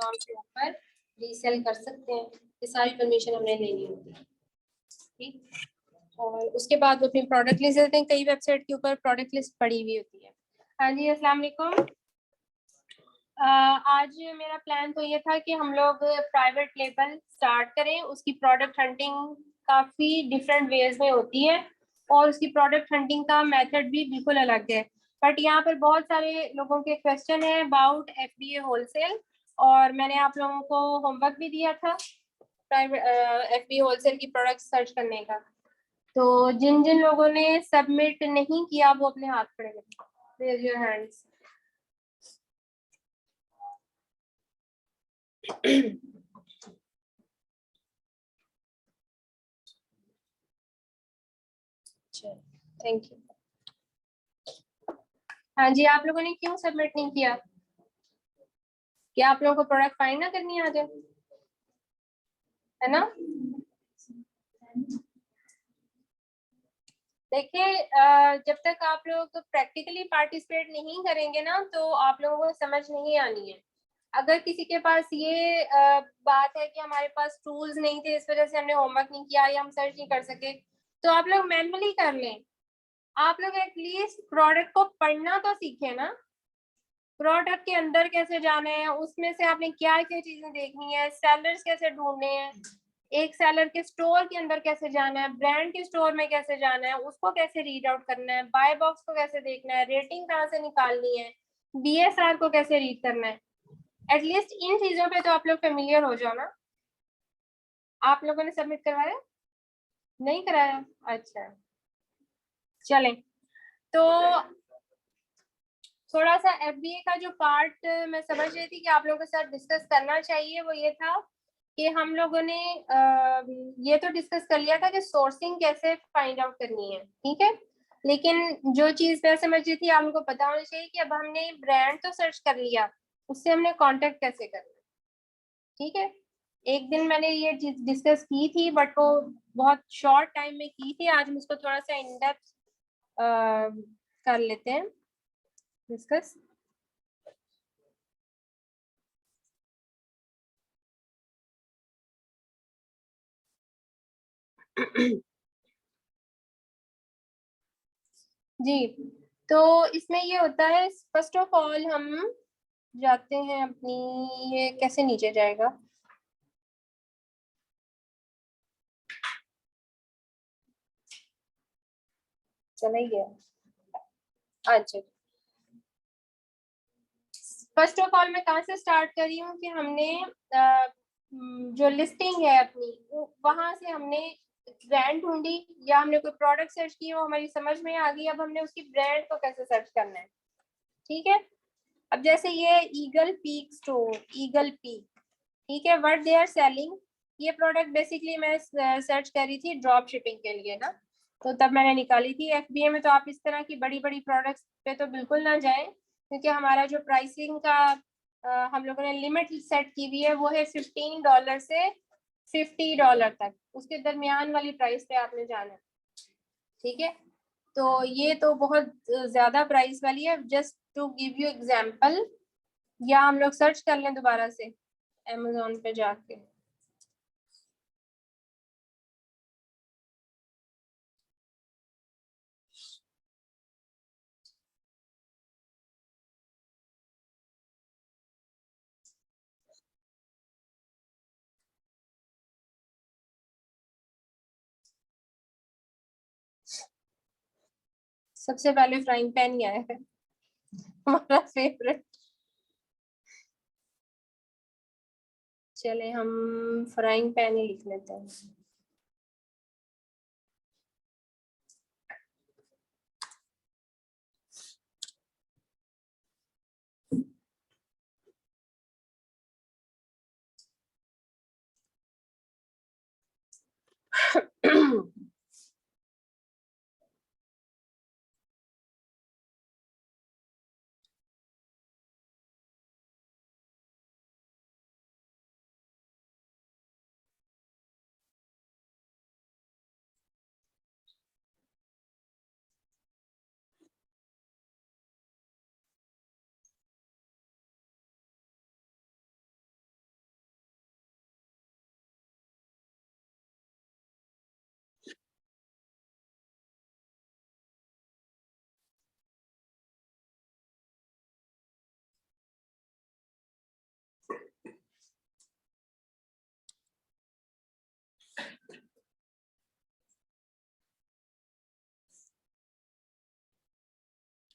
Amazon के ऊपर resale कर सकते हैं। ये सारी परमिशन हमने लेनी होती है, ठीक। और उसके बाद वो अपनी प्रोडक्ट लिस्ट देते हैं। कई वेबसाइट के ऊपर प्रोडक्ट लिस्ट पड़ी हुई होती है। हाँ जी, अस्सलाम वालेकुम। आज मेरा प्लान तो ये था कि हम लोग प्राइवेट लेबल स्टार्ट करें। उसकी प्रोडक्ट हंटिंग काफ़ी डिफरेंट वेज में होती है और उसकी प्रोडक्ट हंटिंग का मेथड भी बिल्कुल अलग है। बट यहाँ पर बहुत सारे लोगों के क्वेश्चन है अबाउट FBA होलसेल, और मैंने आप लोगों को होमवर्क भी दिया था प्राइवेट FBA होलसेल की प्रोडक्ट सर्च करने का। तो जिन जिन लोगों ने सबमिट नहीं किया वो अपने हाथ खड़े करें, raise your hands. Thank you. हाँ जी, आप लोगों ने क्यों सबमिट नहीं किया? क्या आप लोगों को प्रोडक्ट फाइंड ना करनी आ जाए, है ना? देखिए, जब तक आप लोग प्रैक्टिकली पार्टिसिपेट नहीं करेंगे ना तो आप लोगों को समझ नहीं आनी है। अगर किसी के पास ये बात है कि हमारे पास टूल्स नहीं थे, इस वजह से हमने होमवर्क नहीं किया या हम सर्च नहीं कर सके, तो आप लोग मैनुअली कर लें। आप लोग एटलीस्ट प्रोडक्ट को पढ़ना तो सीखें ना। प्रोडक्ट के अंदर कैसे जाना है, उसमें से आपने क्या क्या चीजें देखनी है, सेलर्स कैसे ढूंढने हैं, एक सेलर के स्टोर के अंदर कैसे जाना है, ब्रांड के स्टोर में कैसे जाना है, उसको कैसे रीड आउट करना है, बाय बॉक्स को कैसे देखना है, रेटिंग कहाँ से निकालनी है, BSR को कैसे रीड करना है। एटलीस्ट इन चीजों पे तो आप लोग फेमिलियर हो जाओ ना। आप लोगों ने सबमिट करवाया? नहीं कराया? अच्छा, चलें। तो थोड़ा सा FBA का जो पार्ट मैं समझ रही थी कि आप लोगों के साथ डिस्कस करना चाहिए, वो ये था कि हम लोगों ने ये तो डिस्कस कर लिया था कि सोर्सिंग कैसे फाइंड आउट करनी है, ठीक है। लेकिन जो चीज मैं समझ रही थी आप लोगों को पता होना चाहिए कि अब हमने ब्रांड तो सर्च कर लिया, उससे हमने कांटेक्ट कैसे करना है, ठीक है। एक दिन मैंने ये चीज डिस्कस की थी बट वो बहुत शॉर्ट टाइम में की थी। आज हम उसको थोड़ा सा इन डेप्थ कर लेते हैं डिस्कस। जी, तो इसमें ये होता है, फर्स्ट ऑफ ऑल हम जाते हैं अपनी, ये कैसे नीचे जाएगा, चला ही गया। अच्छा, फर्स्ट ऑफ ऑल मैं कहाँ से स्टार्ट कर रही हूँ कि हमने जो लिस्टिंग है अपनी, वहां से हमने ब्रांड ढूंढी या हमने कोई प्रोडक्ट सर्च की, वो हमारी समझ में आ गई। अब हमने उसकी ब्रांड को कैसे सर्च करना है, ठीक है। अब जैसे ये eagle peak store, eagle peak, ठीक है, व्हाट दे आर सेलिंग। ये प्रोडक्ट बेसिकली मैं सर्च कर रही थी ड्रॉप शिपिंग के लिए ना, तो तब मैंने निकाली थी। FBA में तो आप इस तरह की बड़ी बड़ी प्रोडक्ट्स पे तो बिल्कुल ना जाएं, क्योंकि हमारा जो प्राइसिंग का हम लोगों ने लिमिट सेट की हुई है वो है $15 से $50 तक, उसके दरमियान वाली प्राइस पे आपने जाना है, ठीक है। तो ये तो बहुत ज्यादा प्राइस वाली है, just to give you example. या हम लोग सर्च कर लें दोबारा से Amazon पे जाके। सबसे पहले फ्राइंग पैन ही आया है, हमारा फेवरेट। चले हम फ्राइंग पैन ही लिख लेते हैं।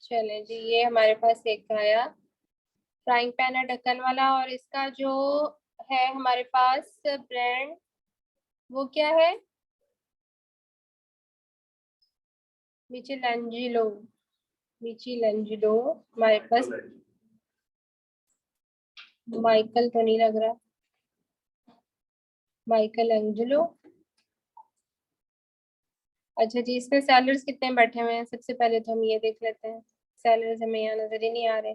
चले जी, ये हमारे पास एक आया फ्राइंग पैन है ढक्कन वाला, और इसका जो है हमारे पास ब्रांड, वो क्या है? मिचेलेंजिलो। मिचेलेंजिलो हमारे पास। माइकल तो नहीं लग रहा, माइकल एंजेलो। अच्छा जी, इसमें सेलर्स कितने बैठे हुए हैं? सबसे पहले तो हम ये देख लेते हैं। सेलर्स हमें यहाँ नजर ही नहीं आ रहे।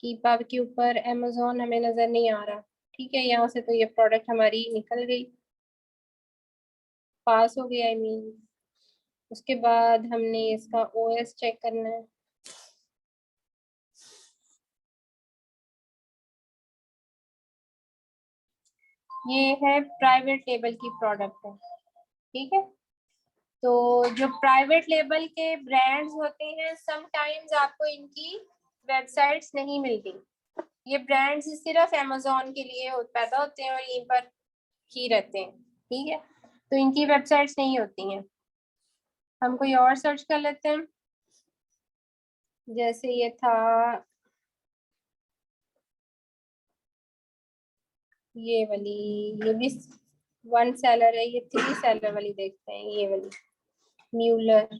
कीपा के ऊपर अमेजोन हमें नजर नहीं आ रहा। ठीक है, यहाँ से तो ये प्रोडक्ट हमारी निकल गई, पास हो गया, आई मीन। उसके बाद हमने इसका ओएस चेक करना है। ये है प्राइवेट लेबल की प्रोडक्ट है। ठीक है, तो जो प्राइवेट लेबल के ब्रांड्स होते हैं, समटाइम्स आपको इनकी वेबसाइट्स नहीं मिलती। ये ब्रांड्स सिर्फ अमेजोन के लिए पैदा होते हैं और यहीं पर ही रहते हैं। ठीक है, तो इनकी वेबसाइट्स नहीं होती हैं। हम कोई और सर्च कर लेते हैं, जैसे ये था, ये वाली, ये भी वन सेलर है, ये थ्री सेलर वाली देखते हैं, ये वाली म्यूलर।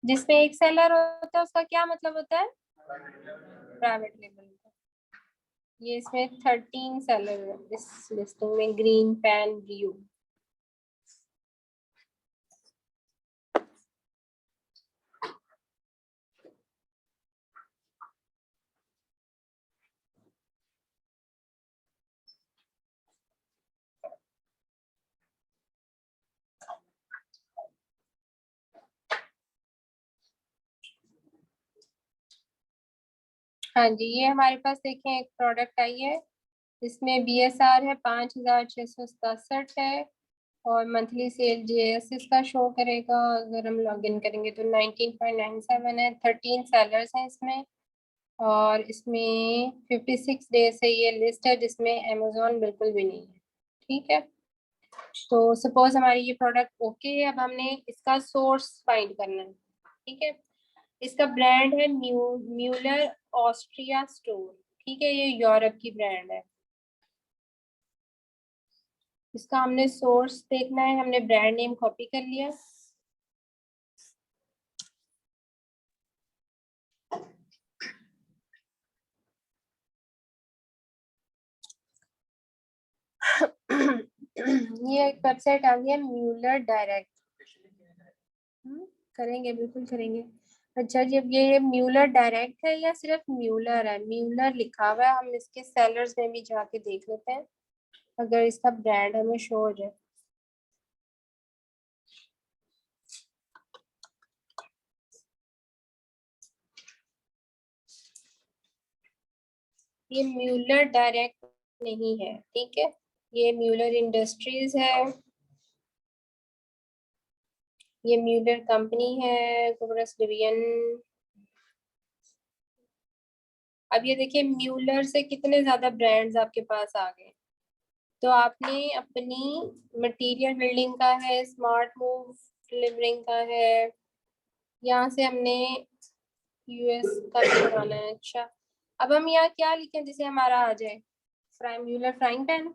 जिसमें एक सेलर होता है उसका क्या मतलब होता है? Private label. ये इसमें 13 सेलर है इस लिस्टिंग में, ग्रीन पैन व्यू। हाँ जी, ये हमारे पास देखें एक प्रोडक्ट आई है, इसमें BSR है 5667 है, और मंथली सेल JS इसका शो करेगा। अगर हम लॉग इन करेंगे तो 19.97 है, 13 सेलर्स हैं इसमें, और इसमें 56 डेज से ये लिस्ट है, जिसमें अमेजोन बिल्कुल भी नहीं है। ठीक है, तो सपोज हमारी ये प्रोडक्ट ओके है, अब हमने इसका सोर्स फाइंड करना है। ठीक है, इसका ब्रांड है म्यूलर ऑस्ट्रिया स्टोर। ठीक है, ये यूरोप की ब्रांड है। इसका हमने सोर्स देखना है, हमने ब्रांड नेम कॉपी कर लिया। ये एक वेबसाइट आ गई है, म्यूलर डायरेक्ट। करेंगे, बिल्कुल करेंगे। अच्छा जी, अब ये म्यूलर डायरेक्ट है या सिर्फ म्यूलर है? म्यूलर लिखा हुआ है, हम इसके सेलर्स में भी जाके देख लेते हैं, अगर इसका ब्रांड हमें शो हो जाए। ये म्यूलर डायरेक्ट नहीं है। ठीक है, ये म्यूलर इंडस्ट्रीज है, ये म्यूलर कंपनी है, कोबरस डिवीजन। अब ये देखिए, म्यूलर से कितने ज्यादा ब्रांड्स आपके पास आ गए। तो आपने अपनी मटेरियल बिल्डिंग का है, स्मार्ट मूव डिलीवरिंग का है, यहाँ से हमने US का भी बनाना है। अच्छा, अब हम यहाँ क्या लिखें जिसे हमारा आ जाए? म्यूलर फ्राइंग पैन,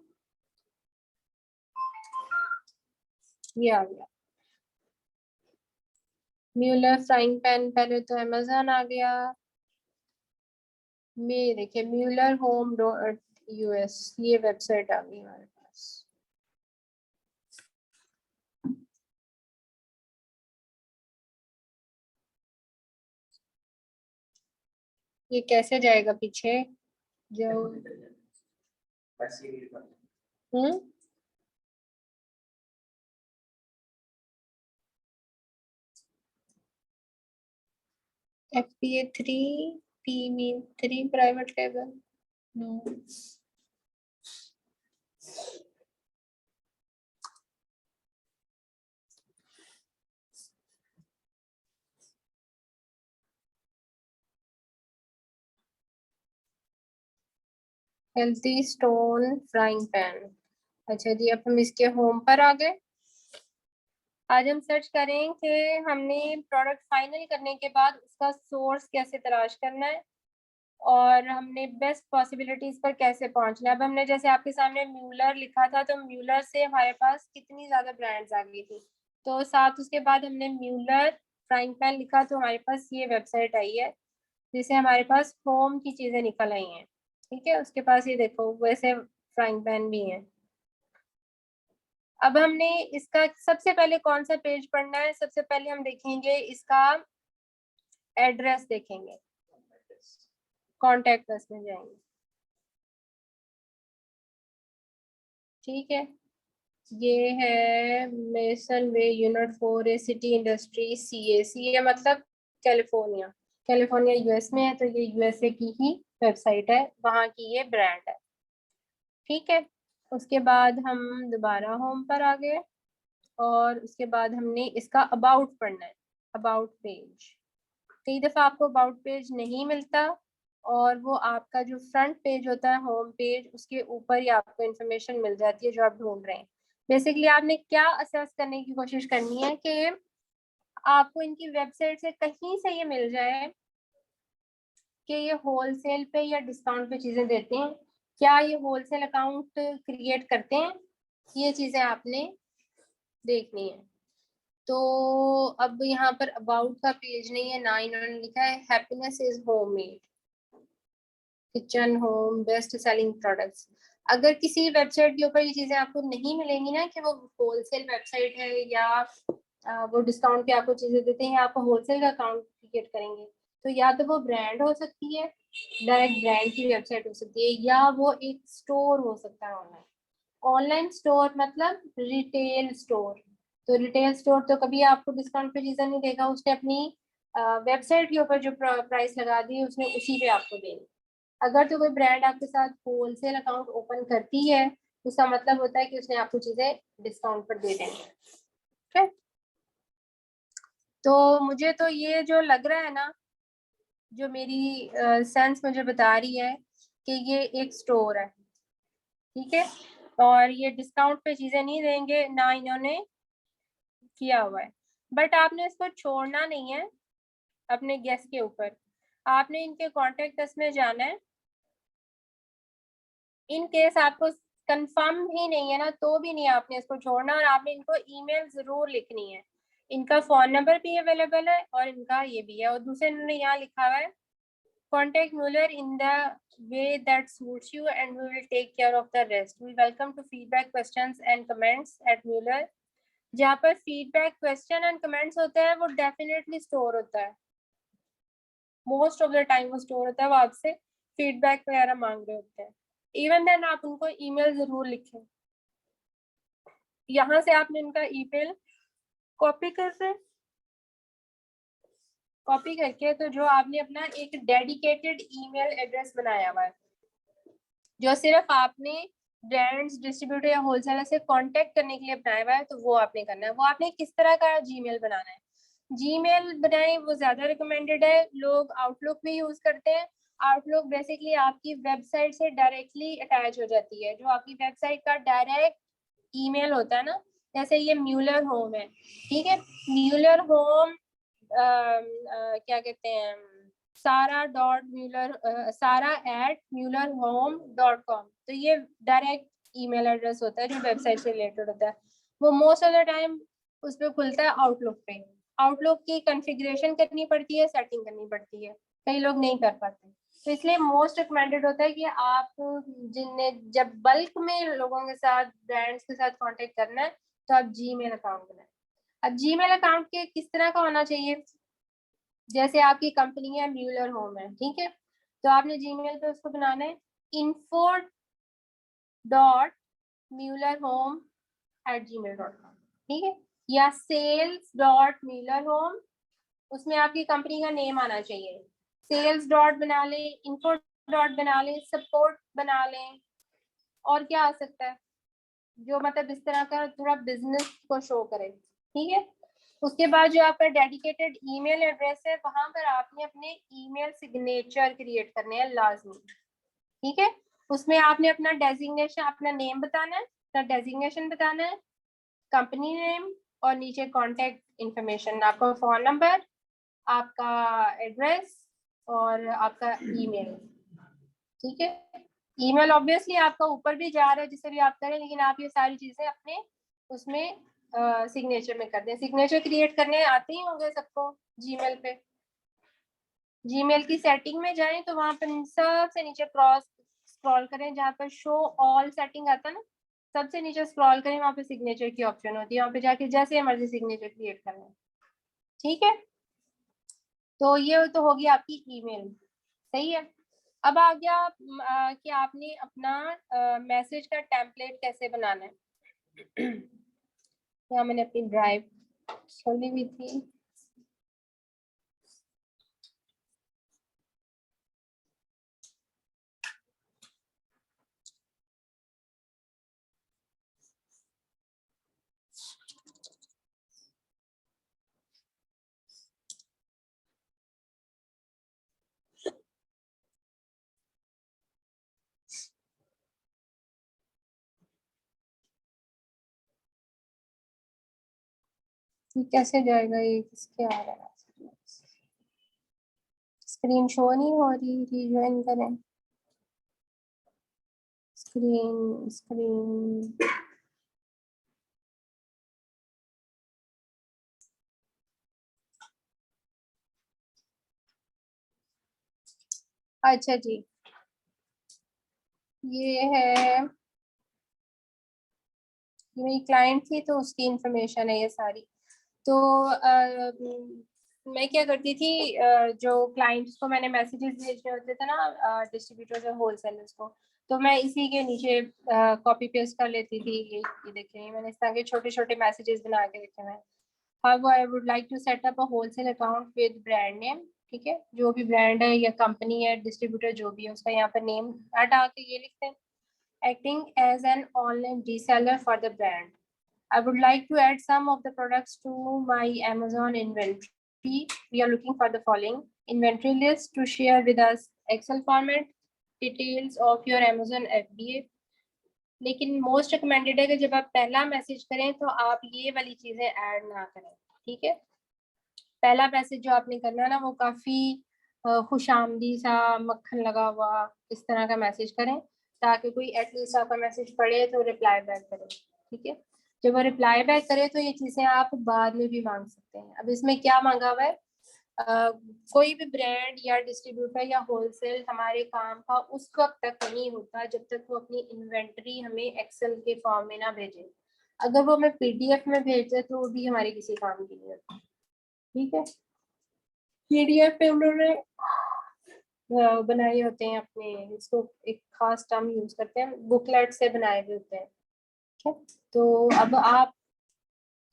ये आ गया म्यूलर फ्राइंग पैन। पहले तो अमेजोन आ गया, ये देखिए म्यूलर होम डॉट US, ये वेबसाइट आ गई हमारे पास। ये कैसे जाएगा पीछे जो? Hmm, FBA3, PB3 private label. No, healthy stone frying pan. अच्छा जी, अब हम इसके होम पर आ गए। आज हम सर्च करें कि हमने प्रोडक्ट फाइनल करने के बाद उसका सोर्स कैसे तलाश करना है और हमने बेस्ट पॉसिबिलिटीज पर कैसे पहुंचना है। अब हमने जैसे आपके सामने म्यूलर लिखा था, तो म्यूलर से हमारे पास कितनी ज्यादा ब्रांड्स आ गई थी। तो साथ उसके बाद हमने म्यूलर फ्राइंग पैन लिखा, तो हमारे पास ये वेबसाइट आई है जिससे हमारे पास होम की चीजें निकल आई हैं। ठीक है, उसके पास ये देखो वैसे फ्राइंग पैन भी है। अब हमने इसका सबसे पहले कौन सा पेज पढ़ना है? सबसे पहले हम देखेंगे इसका एड्रेस, देखेंगे कॉन्टेक्ट अस में जाएंगे। ठीक है, ये है मेसन वे यूनिट 4 ए सिटी इंडस्ट्री सी ए मतलब कैलिफोर्निया। कैलिफोर्निया यूएस में है, तो ये यूएसए की ही वेबसाइट है, वहाँ की ये ब्रांड है। ठीक है, उसके बाद हम दोबारा होम पर आ गए और उसके बाद हमने इसका अबाउट पढ़ना है, अबाउट पेज। कई दफ़ा आपको अबाउट पेज नहीं मिलता और वो आपका जो फ्रंट पेज होता है होम पेज, उसके ऊपर ही आपको इंफॉर्मेशन मिल जाती है जो आप ढूंढ रहे हैं। बेसिकली आपने क्या असेस करने की कोशिश करनी है कि आपको इनकी वेबसाइट से कहीं से ये मिल जाए कि ये होलसेल पे या डिस्काउंट पे चीज़ें देते हैं, क्या ये होलसेल अकाउंट क्रिएट करते हैं, ये चीज़ें आपने देखनी है। तो अब यहाँ पर अबाउट का पेज नहीं है, ना इन्होंने लिखा है happiness is homemade kitchen home best selling products. अगर किसी वेबसाइट के ऊपर ये चीजें आपको नहीं मिलेंगी ना कि वो होलसेल वेबसाइट है या वो डिस्काउंट पे आपको चीजें देते हैं, आपको होलसेल का अकाउंट क्रिएट करेंगे, तो या तो वो ब्रांड हो सकती है, डायरेक्ट ब्रांड की वेबसाइट हो सकती है, या वो एक स्टोर हो सकता है ऑनलाइन। ऑनलाइन स्टोर मतलब रिटेल स्टोर। तो रिटेल स्टोर तो कभी आपको डिस्काउंट पे चीजें नहीं देगा, उसने अपनी वेबसाइट के ऊपर जो प्राइस लगा दी है उसने उसी पे आपको देनी। अगर तो कोई ब्रांड आपके साथ होलसेल अकाउंट ओपन करती है, उसका मतलब होता है कि उसने आपको चीजें डिस्काउंट पर दे देनी है। ठीक, तो मुझे तो ये जो लग रहा है ना, जो मेरी सेंस मुझे बता रही है कि ये एक स्टोर है। ठीक है, और ये डिस्काउंट पे चीजें नहीं देंगे, ना इन्होंने किया हुआ है। बट आपने इसको छोड़ना नहीं है अपने गेस के ऊपर, आपने इनके कॉन्टेक्ट अस में जाना है। इन केस आपको कंफर्म ही नहीं है ना, तो भी नहीं आपने इसको छोड़ना, और आपने इनको ईमेल जरूर लिखनी है। इनका फोन नंबर भी अवेलेबल है और इनका ये भी है, और दूसरे इन्होंने यहाँ लिखा हुआ है contact Mueller in the way that suits you and we will take care of the rest. We welcome to feedback, questions and comments at Mueller। जहाँ पर फीडबैक क्वेश्चन एंड कमेंट्स होते हैं वो डेफिनेटली स्टोर होता है, most of the time वो store होता है, वो आपसे फीडबैक वगैरह मांग रहे होते हैं। इवन देन आप उनको ईमेल जरूर लिखें। यहाँ से आपने उनका ईमेल कॉपी करके तो जो आपने अपना एक डेडिकेटेड ईमेल एड्रेस बनाया हुआ है जो सिर्फ आपने ब्रांड्स डिस्ट्रीब्यूटर या होलसेलर से कांटेक्ट करने के लिए बनाया हुआ है, तो वो आपने करना है। वो आपने किस तरह का जीमेल बनाना है, जीमेल बनाए वो ज्यादा रिकमेंडेड है। लोग आउटलुक भी यूज करते हैं। आउटलुक बेसिकली आपकी वेबसाइट से डायरेक्टली अटैच हो जाती है, जो आपकी वेबसाइट का डायरेक्ट ईमेल होता है ना, जैसे ये म्यूलर होम है। ठीक है, म्यूलर होम क्या कहते हैं, sara.muller@mullerhome.com, तो ये डायरेक्ट ईमेल एड्रेस होता है जो वेबसाइट से रिलेटेड होता है। वो मोस्ट ऑफ द टाइम उस पर खुलता है आउटलुक पे। आउटलुक की कॉन्फ़िगरेशन करनी पड़ती है, सेटिंग करनी पड़ती है, कई लोग नहीं कर पाते। तो इसलिए मोस्ट रिकमेंडेड होता है कि आप जिनने जब बल्क में लोगों के साथ ब्रांड्स के साथ कांटेक्ट करना है, तो आप जीमेल अकाउंट बनाएं। अब जीमेल अकाउंट के किस तरह का होना चाहिए, जैसे आपकी कंपनी है म्यूलर होम है, ठीक है, तो आपने जीमेल पे उसको बनाना है info.muellerhome@gmail.com, ठीक है, या sales.muellerhome, उसमें आपकी कंपनी का नेम आना चाहिए। सेल्स डॉट बना लें, इन्फो डॉट बना लें, सपोर्ट बना लें, और क्या आ सकता है जो मतलब इस तरह का थोड़ा बिजनेस को शो करे। ठीक है, उसके बाद जो आपका डेडिकेटेड ईमेल एड्रेस है, वहां पर आपने अपने ईमेल सिग्नेचर क्रिएट करने हैं लाजमी। ठीक है, उसमें आपने अपना डेजिग्नेशन, अपना नेम बताना है, अपना डेजिग्नेशन बताना है, कंपनी नेम और नीचे कॉन्टेक्ट इंफॉर्मेशन, आपका फ़ोन नंबर, आपका एड्रेस और आपका ईमेल। ठीक है, ईमेल ऑब्वियसली आपका ऊपर भी जा रहा है जिसे भी आप करें, लेकिन आप ये सारी चीज़ें अपने उसमें सिग्नेचर में कर दें। सिग्नेचर क्रिएट करने आते ही होंगे सबको जीमेल पे। जीमेल की सेटिंग में जाएं तो वहां पर सबसे नीचे क्रॉस स्क्रॉल करें, जहाँ पर शो ऑल सेटिंग आता है ना, सबसे नीचे स्क्रॉल करें, वहां पे सिग्नेचर की ऑप्शन होती है, वहां पे जाके जैसे मर्जी सिग्नेचर क्रिएट करना है। ठीक है, तो ये तो होगी आपकी ईमेल। सही है, अब आ गया कि आपने अपना मैसेज का टेम्पलेट कैसे बनाना है। यहाँ मैंने अपनी ड्राइव खोली हुई थी। ये कैसे जाएगा, ये किसके आ रहा है, स्क्रीन शो नहीं हो रही, रिज्वाइन करें स्क्रीन, स्क्रीन। अच्छा जी, ये है, ये मेरी क्लाइंट थी तो उसकी इंफॉर्मेशन है ये सारी। तो मैं क्या करती थी, जो क्लाइंट्स को मैंने मैसेजेस भेजने होते थे ना, डिस्ट्रीब्यूटर्स और होलसेलर्स को, तो मैं इसी के नीचे कॉपी पेस्ट कर लेती थी। ये देखिए, मैंने इस तरह के छोटे छोटे मैसेजेस बना के रखे हैं। However, I would like to set up a wholesale account with brand name। ठीक है, जो भी ब्रांड है या कंपनी है, डिस्ट्रीब्यूटर जो भी है, उसका यहाँ पर नेम हटा के ये लिखते हैं, acting as an online reseller for the brand। I would like to add some of the products to my Amazon inventory। We are looking for the following inventory list to share with us, Excel format, details of your Amazon FBA। लेकिन most recommended है कि जब आप पहला message करें तो आप ये वाली चीजें ऐड ना करें। ठीक है, पहला मैसेज जो आपने करना है ना, वो काफी खुशामदी सा, मक्खन लगा हुआ इस तरह का मैसेज करें, ताकि कोई एटलीस्ट आपका मैसेज पढ़े तो रिप्लाई बैक करे। ठीक है, जब वो रिप्लाई बैक करे तो ये चीजें आप बाद में भी मांग सकते हैं। अब इसमें क्या मांगा हुआ है, कोई भी ब्रांड या डिस्ट्रीब्यूटर या होलसेल हमारे काम का उस वक्त तक नहीं होता जब तक वो अपनी इन्वेंटरी हमें एक्सेल के फॉर्म में ना भेजे। अगर वो हमें पीडीएफ में भेजे तो वो भी हमारे किसी काम की नहीं होती। ठीक है, पीडीएफ पे उन्होंने बनाए होते हैं अपने, इसको एक खास टर्म यूज करते हैं, बुकलेट से बनाए हुए होते हैं। ठीक है, तो अब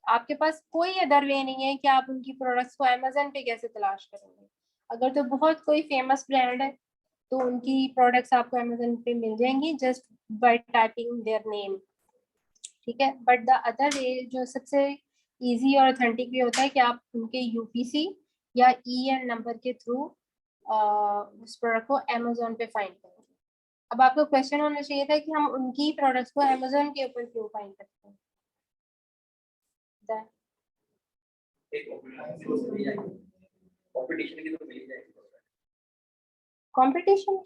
आपके पास कोई अदर वे नहीं है कि आप उनकी प्रोडक्ट्स को अमेजन पे कैसे तलाश करेंगे। अगर तो बहुत कोई फेमस ब्रांड है तो उनकी प्रोडक्ट्स आपको अमेजन पे मिल जाएंगी just by typing their name. ठीक है, बट द अदर वे जो सबसे इजी और ऑथेंटिक वे होता है कि आप उनके यूपीसी या ईएन नंबर के थ्रू उस प्रोडक्ट को अमेजोन पे फाइंड करेंगे। अब आपको क्वेश्चन होना चाहिए था कि हम उनकी प्रोडक्ट्स को अमेजोन के ऊपर क्यों फाइंड करते हैं। कंपटीशन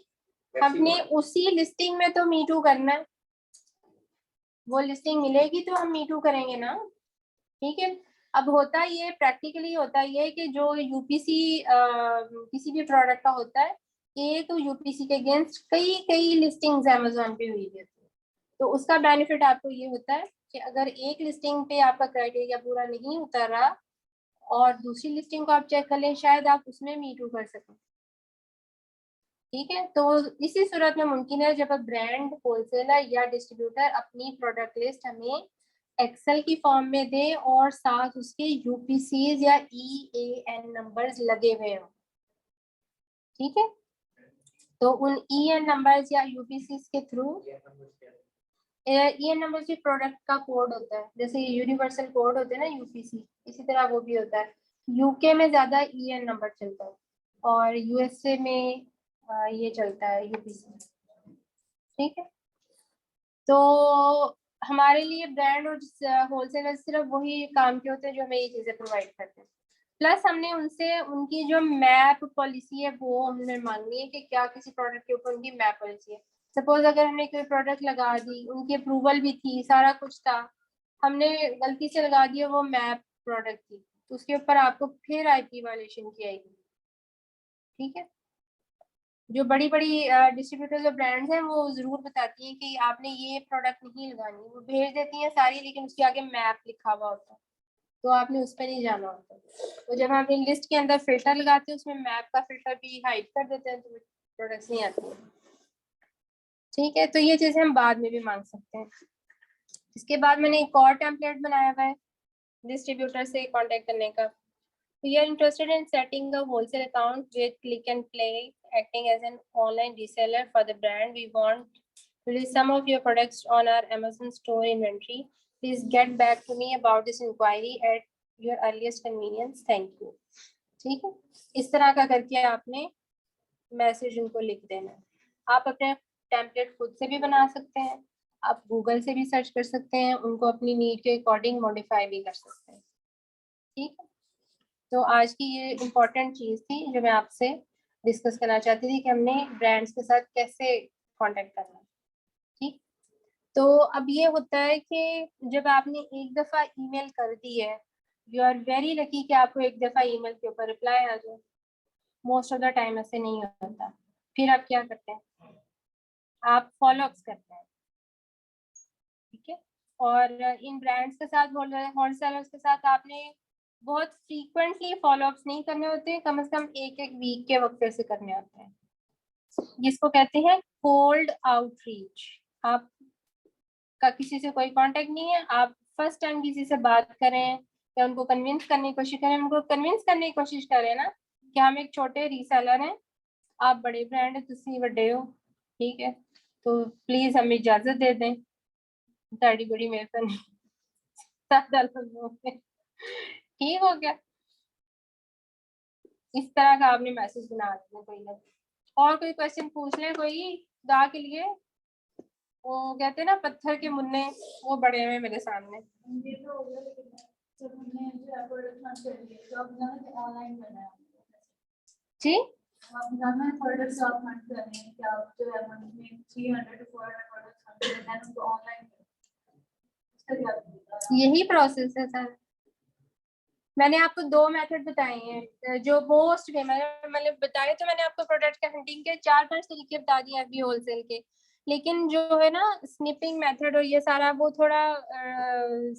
हमने उसी लिस्टिंग में तो मी टू करना है, वो लिस्टिंग मिलेगी तो हम मी टू करेंगे ना। ठीक है, अब होता ये प्रैक्टिकली होता ये कि जो यूपीसी किसी भी प्रोडक्ट का होता है, एक तो यूपीसी के अगेंस्ट कई कई लिस्टिंग्स अमेजोन पे हुई है, तो उसका बेनिफिट आपको ये होता है कि अगर एक लिस्टिंग पे आपका क्राइटेरिया पूरा नहीं उतर रहा और दूसरी लिस्टिंग को आप चेक कर लें, शायद आप उसमें मी टू कर सकें। ठीक है, तो इसी सूरत में मुमकिन है जब ब्रांड, होलसेलर या डिस्ट्रीब्यूटर अपनी प्रोडक्ट लिस्ट हमें एक्सेल की फॉर्म में दे और साथ उसके यूपीसीज या ईएएन नंबर्स लगे हुए हों। ठीक है, तो उन ईएन नंबर्स या यूपीसीज के थ्रू, ईएन नंबर भी प्रोडक्ट का कोड होता है, जैसे यूनिवर्सल कोड होते हैं ना यूपीसी, इसी तरह वो भी होता है। यूके में ज्यादा ईएन नंबर चलता है और यूएसए में ये चलता है यूपीसी। ठीक है, तो हमारे लिए ब्रांड और हमारे लिए ब्रांड और होलसेलर सिर्फ वही काम के होते हैं जो हमें ये चीजें प्रोवाइड करते हैं। प्लस हमने उनसे उनकी जो मैप पॉलिसी है वो हमने मांगनी है कि क्या किसी प्रोडक्ट के ऊपर उनकी मैप पॉलिसी है। सपोज अगर हमने कोई प्रोडक्ट लगा दी, उनकी अप्रूवल भी थी, सारा कुछ था, हमने गलती से लगा दिया वो मैप प्रोडक्ट थी, तो उसके ऊपर आपको फिर आईपी वायलेशन की आएगी। ठीक है, जो बड़ी बड़ी डिस्ट्रीब्यूटर्स और ब्रांड्स हैं वो जरूर बताती हैं कि आपने ये प्रोडक्ट नहीं लगानी, वो भेज देती हैं सारी, लेकिन उसके आगे मैप लिखा हुआ होता है, तो आपने उस पर नहीं जाना होता। तो जब हम अपनी लिस्ट के अंदर फिल्टर लगाते हैं उसमें मैप का फिल्टर भी हाइड कर देते हैं, तो प्रोडक्ट्स नहीं आती हैं। ठीक है, तो ये चीजें हम बाद में भी मांग सकते हैं। इसके बाद मैंने एक और टेम्पलेट बनाया हुआ है डिस्ट्रीब्यूटर से कांटेक्ट करने का। We are interested in setting a wholesale account with Click and Play, acting as an online reseller for the brand. We want to list some of your products on our Amazon store inventory. Please get back to me about this inquiry at your earliest convenience. Thank you. ठीक है, इस तरह का करके आपने message उनको लिख देना है। आप अपने टेम्पलेट खुद से भी बना सकते हैं, आप गूगल से भी सर्च कर सकते हैं, उनको अपनी नीड के अकॉर्डिंग मॉडिफाई भी कर सकते हैं। ठीक है, तो आज की ये इम्पोर्टेंट चीज़ थी जो मैं आपसे डिस्कस करना चाहती थी कि हमने ब्रांड्स के साथ कैसे कांटेक्ट करना है। ठीक, तो अब ये होता है कि जब आपने एक दफ़ा ईमेल कर दी है, यू आर वेरी लकी कि आपको एक दफ़ा ईमेल के ऊपर रिप्लाई आ जाए। मोस्ट ऑफ द टाइम ऐसे नहीं होता। फिर आप क्या करते हैं, आप फॉलोअप्स करते हैं। ठीक है, और इन ब्रांड्स के साथ होलसेलर्स के साथ आपने बहुत फ्रीक्वेंटली फॉलोअप्स नहीं करने होते, कम से कम एक एक वीक के वक्त से करने होते हैं, जिसको कहते हैं कोल्ड आउटरीच। आप का किसी से कोई कांटेक्ट नहीं है, आप फर्स्ट टाइम किसी से बात करें या उनको कन्विंस करने की कोशिश करें, उनको कन्विंस करने की कोशिश करें ना कि हम एक छोटे रीसेलर हैं, आप बड़े ब्रांड है, तुसी बड़े हो, ठीक है, तो प्लीज हमें इजाजत दे दें, ताड़ी बड़ी मेहरबानी। ठीक हो गया, इस तरह का आपने मैसेज बना दिया। कोई ना, और कोई क्वेश्चन पूछ ले कोई खुदा के लिए। वो कहते हैं ना पत्थर के मुन्ने, वो बड़े हुए मेरे सामने। ये तो हो गया, लेकिन जब हमने जो प्रोडक्ट लॉन्च कर दिए तो अब ना ऑनलाइन करना है जी, हम ना प्रोडक्ट्स आप लॉन्च कर रहे हैं क्या, जो है मंथ में 300 to 400 प्रोडक्ट्स लॉन्च करना है, उनको ऑनलाइन यही प्रोसेस है सर। मैंने आपको दो मेथड बताए हैं जो मोस्ट फेमस, मतलब बताए तो मैंने आपको प्रोडक्ट के हंटिंग के 4-5 तरीके बता दिए अभी होलसेल के, लेकिन जो है ना स्निपिंग मेथड और ये सारा वो थोड़ा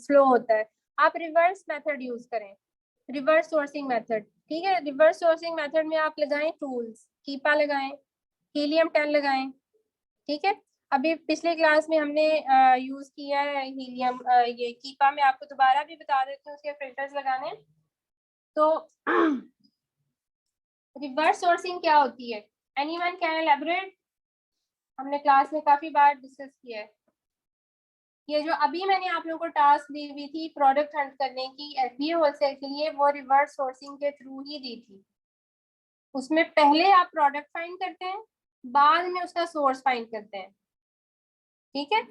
स्लो होता है। आप रिवर्स मेथड यूज करें, रिवर्स सोर्सिंग मेथड। ठीक है, रिवर्स सोर्सिंग मेथड में आप लगाएं टूल्स, कीपा लगाएं, हीलियम 10 लगाएं। ठीक है, अभी पिछले क्लास में हमने यूज किया है हीलियम, ये कीपा में आपको दोबारा भी बता देते हैं उसके फिल्टर्स लगाने। तो रिवर्स सोर्सिंग क्या होती है, एनीवन कैन एलैबोरेट? हमने क्लास में काफी बार डिस्कस किया है। ये जो अभी मैंने आप लोगों को टास्क दी हुई थी प्रोडक्ट हंट करने की एफबीए होलसेल के लिए, वो रिवर्स सोर्सिंग के थ्रू ही दी थी। उसमें पहले आप प्रोडक्ट फाइंड करते हैं, बाद में उसका सोर्स फाइंड करते हैं। ठीक है,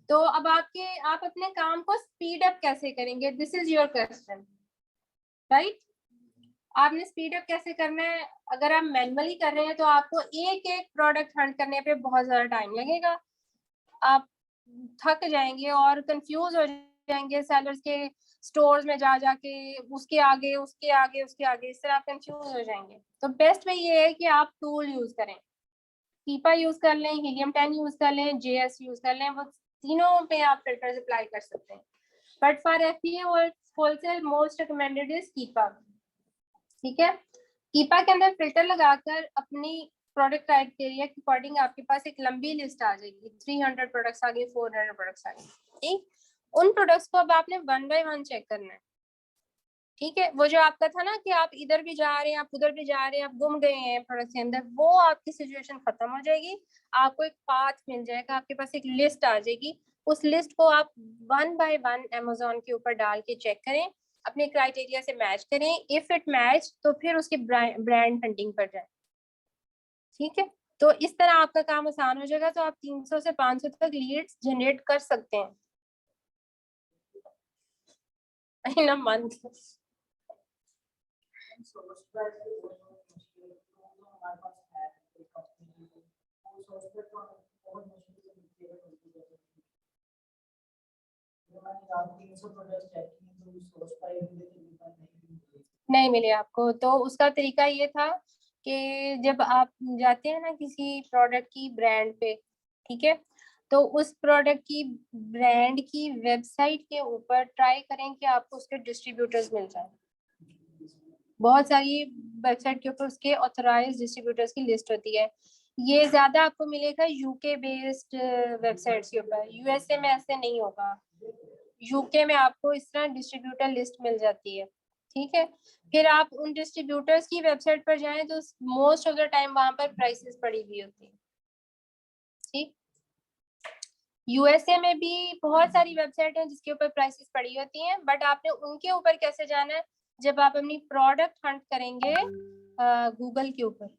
तो अब आप अपने काम को स्पीड अप कैसे करेंगे, this is your question, right? आपने स्पीड अप कैसे करना है? अगर आप मैनुअली कर रहे हैं तो आपको एक एक प्रोडक्ट हंट करने पे बहुत ज्यादा टाइम लगेगा, आप थक जाएंगे और कंफ्यूज हो जाएंगे सेलर्स के स्टोर्स में जा जाके, उसके आगे उसके आगे उसके आगे, इस तरह आप कंफ्यूज हो जाएंगे। तो बेस्ट वे ये है कि आप टूल यूज करें, कीपा यूज कर लें, हीलियम 10 यूज कर लें, जेएस यूज कर लें, वो तीनों पे आप फिल्टर्स अप्लाई कर सकते हैं। But for FBA wholesale most recommended is Keepa. ठीक है, कीपा के अंदर फिल्टर लगाकर अपनी प्रोडक्ट क्राइटेरिया के अकॉर्डिंग आपके पास एक लंबी लिस्ट आ जाएगी, 300 प्रोडक्ट्स आ गए, 400 प्रोडक्ट्स आ गए। ठीक, उन प्रोडक्ट्स को अब आपने वन बाय वन चेक करना है। ठीक है, वो जो आपका था ना कि आप इधर भी जा रहे हैं, आप उधर भी जा रहे हैं, आप गुम गए हैं प्रोडक्ट के अंदर, वो आपकी सिचुएशन खत्म हो जाएगी। आपको एक पाथ मिल जाएगा, आपके पास एक लिस्ट आ जाएगी। उस लिस्ट को आप वन बाय वन अमेजोन के ऊपर डाल के चेक करें, अपने क्राइटेरिया से मैच करें। इफ इट मैच तो फिर उसके ब्रांड हंटिंग पर जाए। ठीक है, तो इस तरह आपका काम आसान हो जाएगा। तो आप 300 से 500 तक लीड्स जनरेट कर सकते हैं इन अ मंथ। नहीं मिले आपको, तो उसका तरीका ये था कि जब आप जाते हैं ना किसी प्रोडक्ट की ब्रांड पे, ठीक है, तो उस प्रोडक्ट की ब्रांड की वेबसाइट के ऊपर ट्राई करें कि आपको उसके डिस्ट्रीब्यूटर्स मिल जाए। बहुत सारी वेबसाइट के ऊपर उसके ऑथराइज्ड डिस्ट्रीब्यूटर्स की लिस्ट होती है। ये ज्यादा आपको मिलेगा यूके बेस्ड वेबसाइट्स के ऊपर, यूएसए में ऐसे नहीं होगा। यूके में आपको इस तरह डिस्ट्रीब्यूटर लिस्ट मिल जाती है, ठीक है। फिर आप उन डिस्ट्रीब्यूटर्स की वेबसाइट पर जाएं तो मोस्ट ऑफ द टाइम वहां पर प्राइसेस पड़ी हुई होती है, ठीक। यूएसए में भी बहुत सारी वेबसाइट हैं जिसके ऊपर प्राइसेस पड़ी होती हैं, बट आपने उनके ऊपर कैसे जाना है, जब आप अपनी प्रोडक्ट हंट करेंगे गूगल के ऊपर।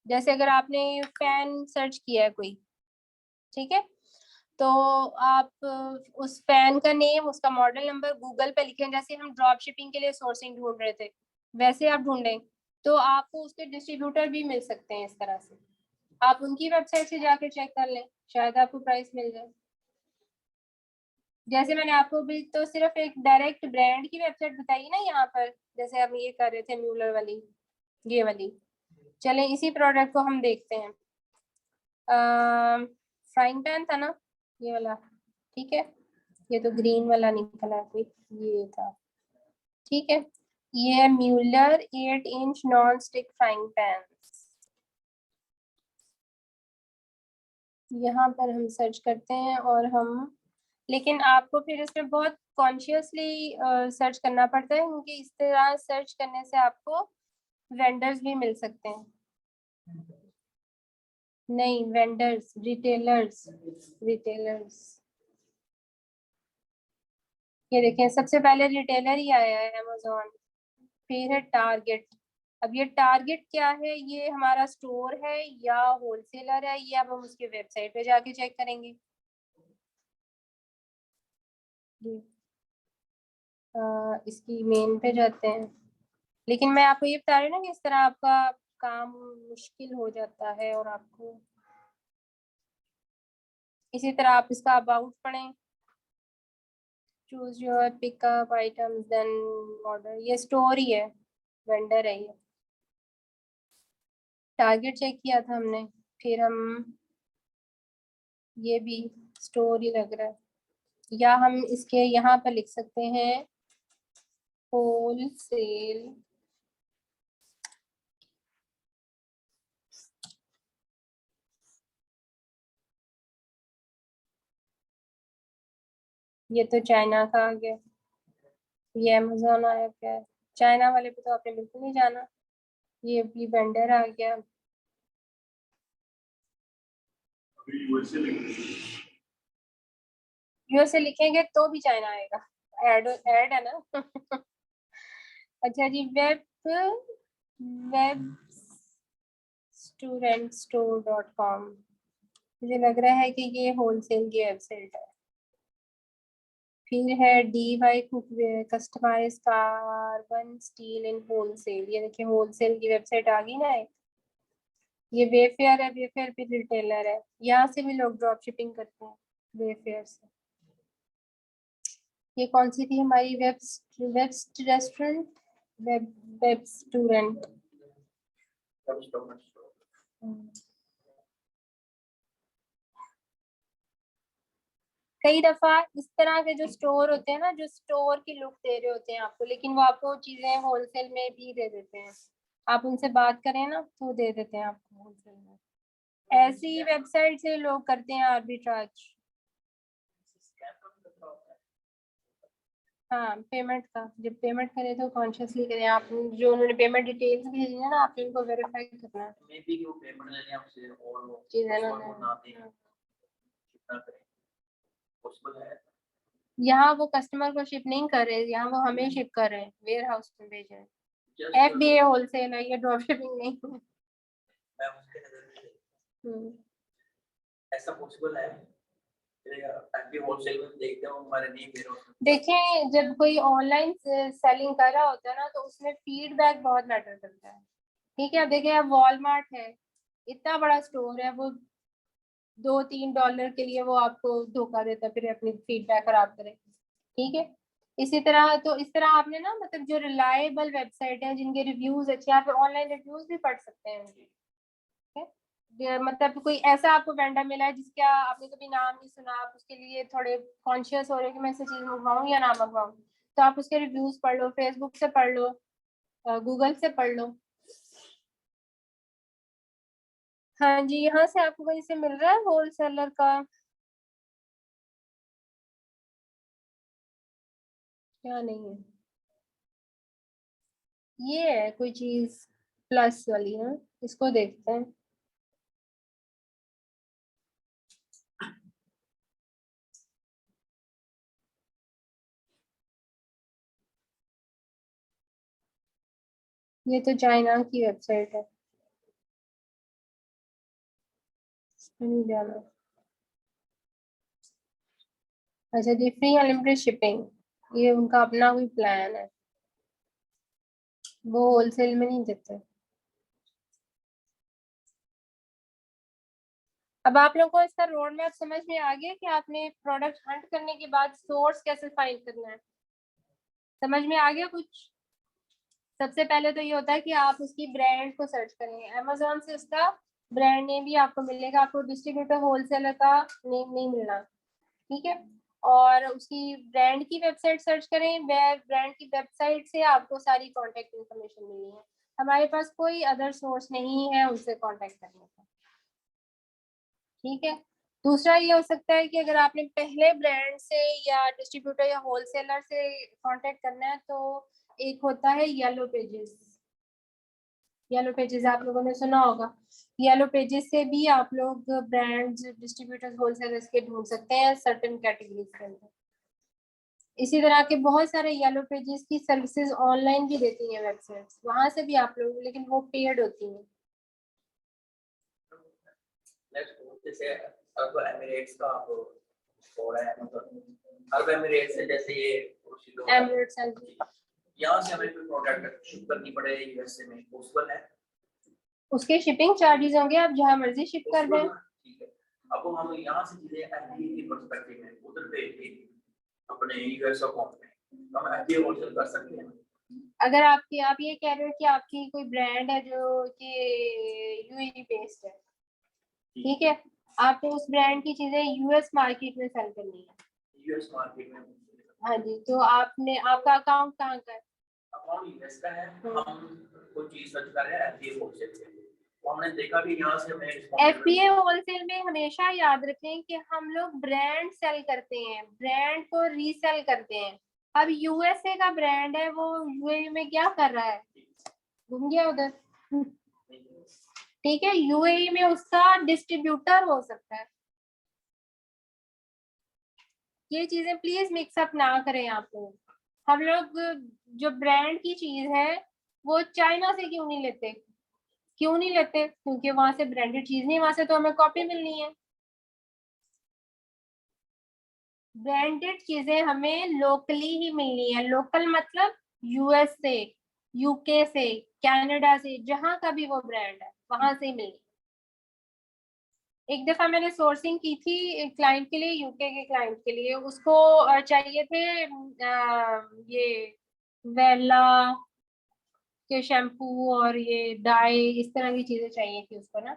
जैसे अगर आपने फैन सर्च किया है कोई, ठीक है, तो आप उस फैन का नेम, उसका मॉडल नंबर गूगल पे लिखें, जैसे हम ड्रॉप शिपिंग के लिए सोर्सिंग ढूंढ रहे थे वैसे आप ढूंढें, तो आपको उसके डिस्ट्रीब्यूटर भी मिल सकते हैं इस तरह से। आप उनकी वेबसाइट से जाकर चेक कर लें, शायद आपको प्राइस मिल जाए। जैसे मैंने आपको भी तो सिर्फ एक डायरेक्ट ब्रांड की वेबसाइट बताई ना यहाँ पर, जैसे हम ये कर रहे थे म्यूलर वाली, ये वाली। चलें इसी प्रोडक्ट को हम देखते हैं। फ्राइंग पैन था ना ये वाला, ठीक है, ये तो ग्रीन वाला निकला कोई, ये था, ठीक है। ये है Mueller 8 inch non stick frying pan. यहाँ पर हम सर्च करते हैं और हम, लेकिन आपको फिर इसमें बहुत कॉन्शियसली सर्च करना पड़ता है, क्योंकि इस तरह सर्च करने से आपको वेंडर्स भी मिल सकते हैं। नहीं, वेंडर्स, रिटेलर्स, रिटेलर्स। ये देखें सबसे पहले रिटेलर ही आया है अमेज़न, फिर है टारगेट। अब ये टारगेट क्या है, ये हमारा स्टोर है या होलसेलर है, ये अब हम उसके वेबसाइट पे जाके चेक करेंगे। इसकी मेन पे जाते हैं। लेकिन मैं आपको ये बता रही हूँ ना कि इस तरह आपका काम मुश्किल हो जाता है, और आपको इसी तरह आप इसका अबाउट पढ़ें, choose your pickup items then order, ये स्टोर ही है, वेंडर है ये। टारगेट चेक किया था हमने, फिर हम, ये भी स्टोर ही लग रहा है, या हम इसके यहाँ पर लिख सकते हैं होलसेल। ये तो चाइना का आ गया, ये अमेजोन आया क्या, चाइना वाले पे तो आपने बिल्कुल नहीं जाना। ये भी वेंडर आ गया। यूएसए लिखेंगे तो भी चाइना आएगा, ऐड ऐड है ना अच्छा जी, वेब वेब studentstore.com, मुझे लग रहा है कि ये होलसेल की वेबसाइट है। फिर है DY cookware customize carbon steel in wholesale, ये देखिए होलसेल की वेबसाइट आ गई ना एक। ये वेफेयर है, वेफेयर भी रिटेलर है, यहाँ से भी लोग ड्रॉप शिपिंग करते हैं वेफेयर से। ये कौन सी थी हमारी web restaurant, web web student. कई दफा इस तरह के जो स्टोर होते हैं ना, जो स्टोर की लुक दे रहे होते हैं आपको, लेकिन वो आपको चीजें होलसेल में भी दे देते हैं। आप उनसे बात करें ना तो दे देते हैं आपको होलसेल में। ऐसी वेबसाइट से लोग करते हैं आर्बिट्राज। हाँ, पेमेंट का, जब पेमेंट करें तो कॉन्शियसली करें। आप जो उन्होंने पेमेंट डिटेल्स भेजी है ना, आपने उनको वेरीफाई करना है यहाँ वो कस्टमर को शिप नहीं कर रहे, यहाँ वो हमें शिप कर रहे हैं, वेयर हाउस में भेज रहे हैं। FBA होलसेल है, ये ड्रॉप शिपिंग नहीं है। ऐसा पॉसिबल है? होलसेल में देखते हो हमारे नहीं मेरे। देखिए, जब कोई ऑनलाइन सेलिंग कर रहा होता है ना, तो उसमें फीडबैक बहुत मैटर करता है। ठीक है, अब देखिए, अब वॉलमार्ट है, इतना बड़ा स्टोर है, वो $2-3 के लिए वो आपको धोखा देता फिर अपनी फीडबैक खराब करे। ठीक है, इसी तरह तो इस तरह आपने ना, मतलब जो रिलायबल वेबसाइट है जिनके रिव्यूज अच्छे, आप ऑनलाइन रिव्यूज भी पढ़ सकते हैं उनके। मतलब कोई ऐसा आपको वेंडर मिला है जिसका आपने कभी नाम नहीं सुना, आप उसके लिए थोड़े कॉन्शियस हो रहे हो कि मैं ऐसी चीज मंगवाऊं या ना मंगवाऊं, तो आप उसके रिव्यूज पढ़ लो, फेसबुक से पढ़ लो, गूगल से पढ़ लो। हाँ जी, यहाँ से आपको वहीं से मिल रहा है होलसेलर का। क्या नहीं है, ये है कोई चीज प्लस वाली है, इसको देखते हैं। ये तो चाइना की वेबसाइट है, इसमें नहीं जाना। अच्छा जी, फ्री अनलिमिटेड शिपिंग, ये उनका अपना कोई प्लान है, वो होलसेल में नहीं देते। अब आप लोगों को इसका रोड मैप समझ में आ गया कि आपने प्रोडक्ट हंट करने के बाद सोर्स कैसे फाइंड करना है? समझ में आ गया कुछ? सबसे पहले तो ये होता है कि आप उसकी ब्रांड को सर्च करेंगे, अमेजोन से उसका ब्रांड नेम भी आपको मिलेगा, आपको डिस्ट्रीब्यूटर होलसेलर का नेम नहीं मिलना। ठीक है, और उसकी ब्रांड की वेबसाइट सर्च करें, ब्रांड की वेबसाइट से आपको सारी कांटेक्ट इन्फॉर्मेशन मिलनी है। हमारे पास कोई अदर सोर्स नहीं है उनसे कांटेक्ट करने का। ठीक है, दूसरा ये हो सकता है कि अगर आपने पहले ब्रांड से या डिस्ट्रीब्यूटर या होलसेलर से कांटेक्ट करना है, तो एक होता है येलो पेजेस। येलो पेजेस आप लोगों ने सुना होगा, येलो पेजेस से भी आप लोग ब्रांड्स, डिस्ट्रीब्यूटर्स, होलसेलर्स के ढूंढ सकते हैं सर्टेन कैटेगरीज के अंदर। इसी तरह के बहुत सारे येलो पेजेस की सर्विसेज ऑनलाइन भी देती हैं वेबसाइट्स, वहां से भी आप लोग, लेकिन वो पेड होती हैं। जैसे अरब एमिरेट्स का आप हो रहा है, मतलब अरब एमिरेट्स से जैसे ये एमिरेट्स, यहाँ से हमें कोई प्रोडक्ट शिप करनी पड़े यूएसए में, पॉसिबल है? उसके शिपिंग चार्जेस होंगे, आप जहाँ मर्जी शिप कर दें। ठीक है, अब हम यहाँ से चीजें एफडीए की पर्सपेक्टिव में उधर पे अपने यूएस अकाउंट में हम एफडीए होलसेल कर सकते हैं। अगर आपकी, आप ये कह रहे हो कि आपकी कोई ब्रांड है जो कि यूएई बेस्ड है, ठीक है, आपको उस ब्रांड की चीजें यूएस मार्केट में सेल करनी है। यूएस मार्केट में? हाँ जी, तो आपने, आपका अकाउंट कहाँ का है? अकाउंट यूएस का है। हम कोई चीज सर्च कर रहे हैं एफडीए होलसेल के लिए, तो हमने देखा कि यहाँ से हमें एफडीए होलसेल में हमेशा याद रखें कि हम लोग ब्रांड सेल करते हैं, ब्रांड को रीसेल करते हैं। अब यूएसए का ब्रांड है, वो यूएई में क्या कर रहा है? घूम गया उधर। ठीक है, यूएई में उसका डिस्ट्रीब्यूटर हो सकता है। ये चीजें प्लीज मिक्सअप ना करें आप लोग। हम लोग जो ब्रांड की चीज है वो चाइना से क्यों नहीं लेते? क्यों नहीं लेते? क्योंकि वहां से ब्रांडेड चीज नहीं, वहां से तो हमें कॉपी मिलनी है। ब्रांडेड चीजें हमें लोकली ही मिलनी है। लोकल मतलब यूएस से, यूके से, कनाडा से, जहां का भी वो ब्रांड है वहां से ही मिलनी। एक दफा मैंने सोर्सिंग की थी क्लाइंट के लिए, यूके के क्लाइंट के लिए, उसको चाहिए थे ये वेला के शैम्पू और ये डाई, इस तरह की चीजें चाहिए थी उसको ना।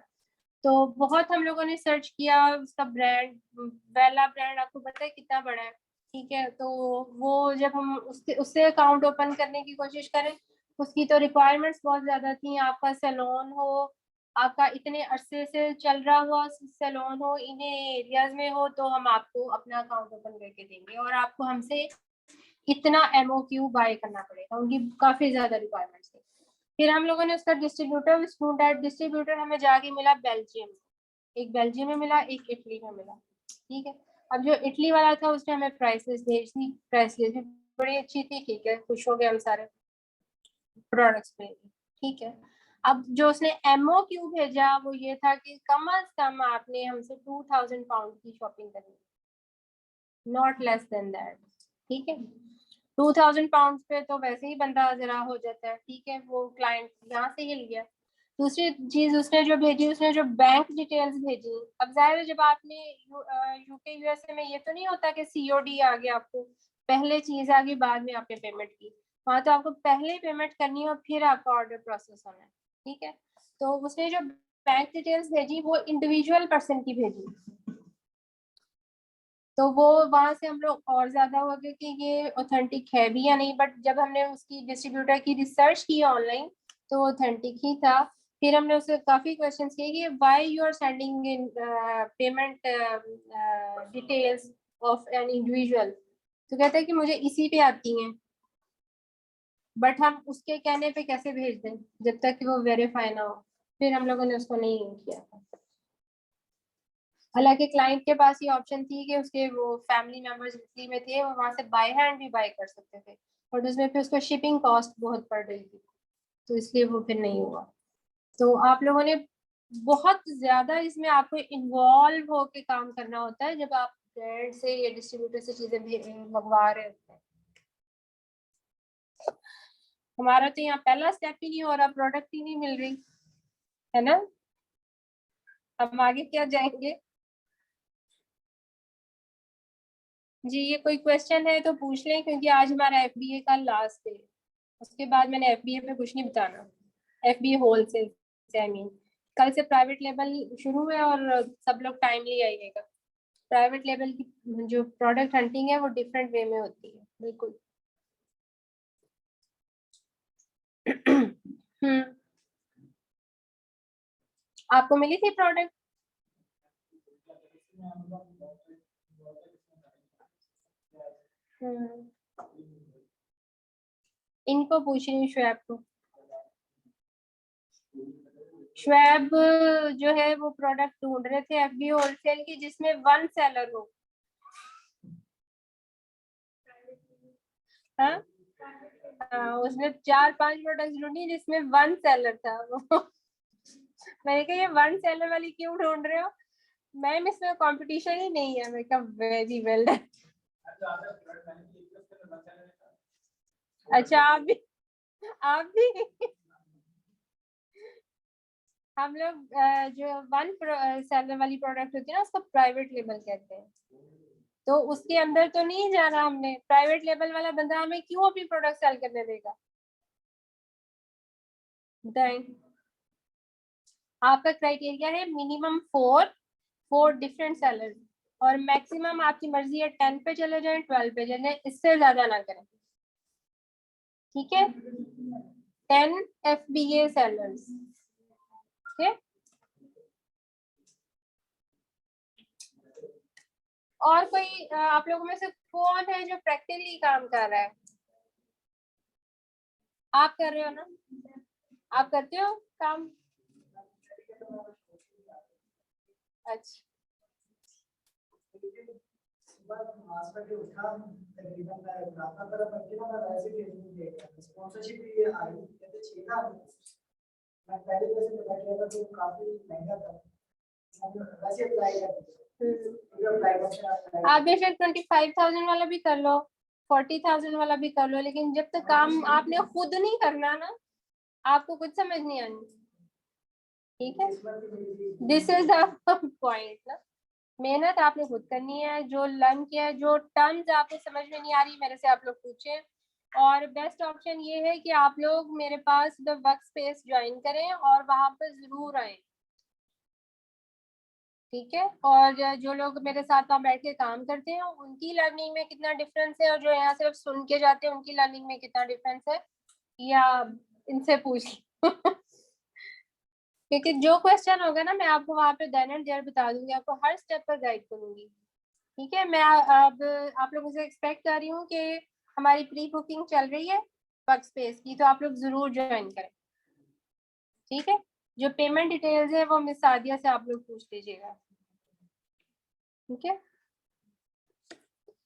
तो बहुत हम लोगों ने सर्च किया, उसका ब्रांड, वेला ब्रांड आपको पता है कितना बड़ा है। ठीक है, तो वो जब हम उससे उससे अकाउंट ओपन करने की कोशिश करें, उसकी तो रिक्वायरमेंट्स बहुत ज्यादा थी। आपका सैलून हो, आपका इतने अरसे से चल रहा हुआ सैलून हो, इन्हें एरियाज में हो, तो हम आपको अपना अकाउंट ओपन करके देंगे और आपको हमसे इतना एमओक्यू बाय करना पड़ेगा। उनकी काफी ज्यादा रिक्वायरमेंट्स थी। फिर हम लोगों ने उसका डिस्ट्रीब्यूटर ढूंढा। डिस्ट्रीब्यूटर हमें जाके मिला बेल्जियम, एक बेल्जियम में मिला, एक इटली में मिला। ठीक है, अब जो इटली वाला था उसने हमें प्राइस लिस्ट भेज दी, प्राइस लिस्ट भी बड़ी अच्छी थी। ठीक है, खुश हो गए हम सारे प्रोडक्ट्स पे। ठीक है, अब जो उसने MOQ भेजा वो ये था कि कम से कम आपने हमसे 2000 पाउंड की शॉपिंग करनी, नॉट लेस देन दैट। ठीक है, 2000 पाउंड पे तो वैसे ही बंदा जरा हो जाता है। ठीक है, वो क्लाइंट यहाँ से ही लिया। दूसरी चीज उसने जो भेजी, उसने जो बैंक डिटेल्स भेजी, अब जाहिर है जब आपने UK USA में ये तो नहीं होता कि COD आ गया, आपको पहले चीज आ गई बाद में आपने पेमेंट की। वहां तो आपको पहले पेमेंट करनी है और फिर आपका ऑर्डर प्रोसेस होना है। ठीक है, तो उसने जो बैंक डिटेल्स भेजी वो इंडिविजुअल पर्सन की भेजी, तो वो वहां से हम लोग और ज्यादा हो गए कि ये ऑथेंटिक है भी या नहीं। बट जब हमने उसकी डिस्ट्रीब्यूटर की रिसर्च की ऑनलाइन तो ऑथेंटिक ही था। फिर हमने उससे काफी क्वेश्चंस किए कि why you are sending in payment details of an individual, तो कहता है कि मुझे इसी पे आती हैं, बट हम उसके कहने पे कैसे भेज दें जब तक कि वो वेरीफाई ना हो। फिर हम लोगों ने उसको नहीं किया था। हालांकि क्लाइंट के पास ये ऑप्शन थी कि उसके वो फैमिली मेंबर्स इटली में थे, वो वहां से बाय हैंड भी बाय कर सकते थे, बट उसमें फिर उसको शिपिंग कॉस्ट बहुत पड़ रही थी, तो इसलिए वो फिर नहीं हुआ। तो आप लोगों ने बहुत ज्यादा इसमें आपको इन्वॉल्व होके काम करना होता है जब आप ब्रांड से या डिस्ट्रीब्यूटर से चीजें मंगवा रहे होते हैं। हमारा तो यहाँ पहला स्टेप ही नहीं हो रहा, प्रोडक्ट ही नहीं मिल रही है ना, हम आगे क्या जाएंगे। जी, ये कोई क्वेश्चन है तो पूछ लें, क्योंकि आज हमारा FBA का लास्ट है। उसके बाद मैंने FBA पे कुछ नहीं बताना, FBA होलसेल से आई मीन। कल से प्राइवेट लेवल शुरू है और सब लोग टाइमली आइएगा। प्राइवेट लेवल की जो प्रोडक्ट हंटिंग है वो डिफरेंट वे में होती है, बिल्कुल। हम्म, आपको मिली थी प्रोडक्ट? इनको पूछ रही हूँ, शुएब को। शुएब जो है वो प्रोडक्ट ढूंढ रहे थे FBA होलसेल की जिसमें 1 सेलर हो। हाँ, उसने 4-5 प्रोडक्ट ढूंढी जिसमें 1 सेलर था। मैंने कहा ये 1 सेलर वाली क्यों ढूंढ रहे हो? मैम इसमें कंपटीशन ही नहीं है। मैं कहा वेरी वेल। अच्छा, आप भी हम लोग जो 1 सेलर वाली प्रोडक्ट होती है ना उसको प्राइवेट लेबल कहते हैं। तो उसके अंदर तो नहीं जाना हमने, प्राइवेट लेबल वाला बंदा हमें क्यों अपनी प्रोडक्ट सेल करने देगा, बताएं। आपका क्राइटेरिया है मिनिमम 4 डिफरेंट सेलर, और मैक्सिमम आपकी मर्जी है 10 पे चले जाएं, 12 पे चले जाएं, इससे ज्यादा ना करें। ठीक है, 10 FBA सेलर्स। ठीक है, और कोई आप लोगों में से कौन है जो प्रैक्टिकली काम कर रहा है? आप कर रहे हो ना, आप करते हो काम? अच्छा, आप बेशक 25,000 वाला भी कर लो, 40,000 वाला भी कर लो, लेकिन जब तक काम आपने खुद नहीं करना ना, आपको कुछ समझ नहीं आनी। ठीक है, दिस इज द पॉइंट ना। मेहनत आपने खुद करनी है, जो लर्न किया है, जो टर्म्स आपको समझ में नहीं आ रही मेरे से आप लोग पूछें। और बेस्ट ऑप्शन ये है कि आप लोग मेरे पास द वर्क स्पेस ज्वाइन करें और वहां पर जरूर आए। ठीक है, और जो लोग मेरे साथ वहाँ बैठ के काम करते हैं उनकी लर्निंग में कितना डिफरेंस है और जो यहाँ सिर्फ सुन के जाते हैं उनकी लर्निंग में कितना डिफरेंस है, या इनसे पूछ क्योंकि जो क्वेश्चन होगा ना मैं आपको वहाँ पे देन एंड देयर बता दूंगी, आपको हर स्टेप पर गाइड करूंगी। ठीक है, मैं अब आप लोगों से एक्सपेक्ट कर रही हूँ कि हमारी प्री बुकिंग चल रही है वर्क स्पेस की, तो आप लोग जरूर ज्वाइन करें। ठीक है, जो पेमेंट डिटेल्स है वो मिस सादिया से आप लोग पूछ लीजिएगा। ठीक है,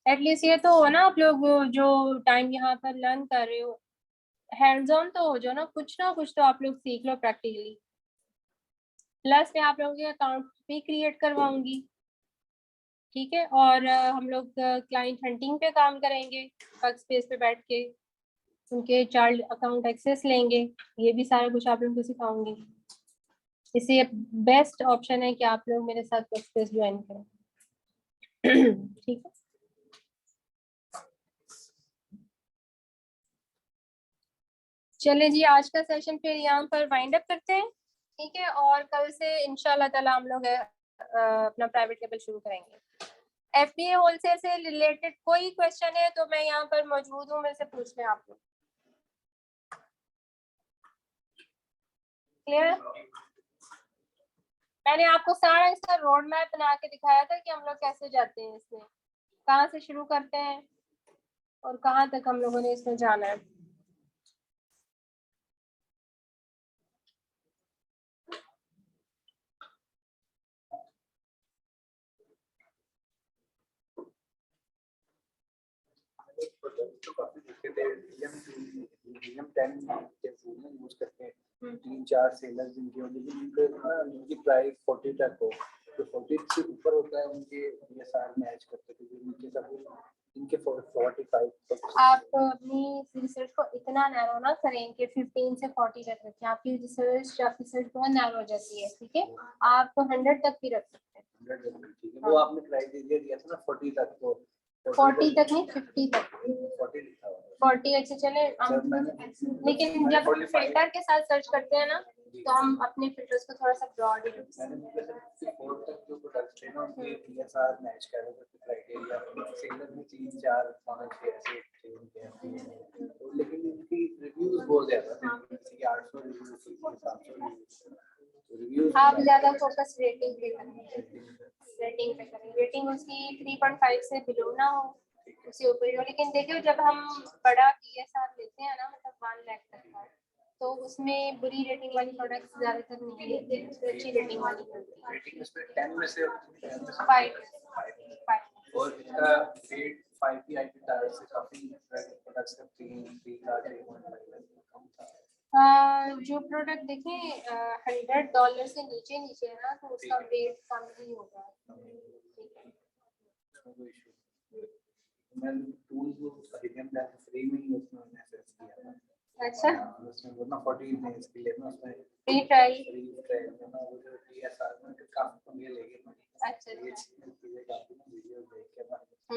एटलीस्ट ये तो हो ना, आप लोग जो टाइम यहाँ पर लर्न कर रहे हो हैंड्स ऑन तो हो जाओ ना कुछ तो आप लोग सीख लो प्रैक्टिकली। प्लस मैं आप लोगों के अकाउंट भी क्रिएट करवाऊंगी, ठीक है। और हम लोग क्लाइंट हंटिंग पे काम करेंगे, वर्क स्पेस पे बैठ के उनके चार्ट अकाउंट एक्सेस लेंगे, ये भी सारा कुछ आप लोगों को सिखाऊंगी। इसलिए बेस्ट ऑप्शन है कि आप लोग मेरे साथ वर्क स्पेस ज्वाइन करें। ठीक है, चलिए जी आज का सेशन फिर यहाँ पर वाइंड अप करते हैं, ठीक है। और कल से इंशाल्लाह ताला हम लोग अपना प्राइवेट लेवल शुरू करेंगे। FBA होलसेल से रिलेटेड कोई क्वेश्चन है तो मैं यहाँ पर मौजूद हूँ, मेरे से पूछ लें आप लोग। क्लियर? मैंने आपको सारा इसका रोड मैप बना के दिखाया था कि हम लोग कैसे जाते हैं इसमें, कहाँ से शुरू करते हैं और कहाँ तक हम लोगों ने इसमें जाना है। तो काफी दिक्कत है। मीडियम 10 यूज करते हैं, 3-4 सेलर्स जिनके होते हैं, जिनके ना उनकी प्राइस 40 तक हो, तो 40 से ऊपर होता है उनके ये सारे मैच करते थे, उनके सब इनके 45। आप अपनी रिसर्च को इतना नैरो ना करें कि 15 से 40 तक रखें, आपकी रिसर्च बहुत नैरो हो जाती है, ठीक है। आप 100 तक भी रख सकते हैं। 100 तक, ठीक है। वो आपने क्राइटेरिया दिया था ना 40 तक, तो 40 तक नहीं 50 तक। 40 लिखा हुआ है। 40 अच्छे चले लेकिन जब हम फिल्टर के साथ सर्च करते हैं ना तो हम अपने फिल्टर्स को थोड़ा सा ब्रॉड ही रखते हैं। मैंने 4 तक जो प्रोडक्ट्स थे ना उनके TSR मैच कर रहे थे क्राइटेरिया, सेलर में 3-4 5 6 ऐसे थे उनके, तो लेकिन उनकी रिव्यूज बहुत ज्यादा थे, जैसे कि 800 रिव्यूज, 700 रिव्यूज। आप ज्यादा फोकस रेटिंग पे करें, रेटिंग पे करें, रेटिंग उसकी 3.5 से बिलो ना हो, उससे ऊपर ही हो। लेकिन देखिए जब हम बड़ा PSR लेते हैं ना, मतलब 1 लाख तक का, तो उसमें बुरी रेटिंग वाली प्रोडक्ट्स ज्यादातर नहीं लेते हैं, उसमें अच्छी रेटिंग वाली होती है। रेटिंग उसमें 10 में से 5 और इसका रेट 5 की आईपी टायर से काफी प्रोडक्ट्स का 3 का 3.5 कम था। जो प्रोडक्ट देखें $100 से नीचे नीचे है ना, तो उसका रेट कम ही होगा। मैं टूल्स वो हरियम का फ्री में ही उसमें मैंने सर्च किया था। अच्छा, उसमें वो ना 40 डेज के लिए ना उसमें फ्री ट्रायल। ना वो जो TSR में काफी कम ये लेके अच्छा ये चीजें काफी ना वीडियो देख के ना तो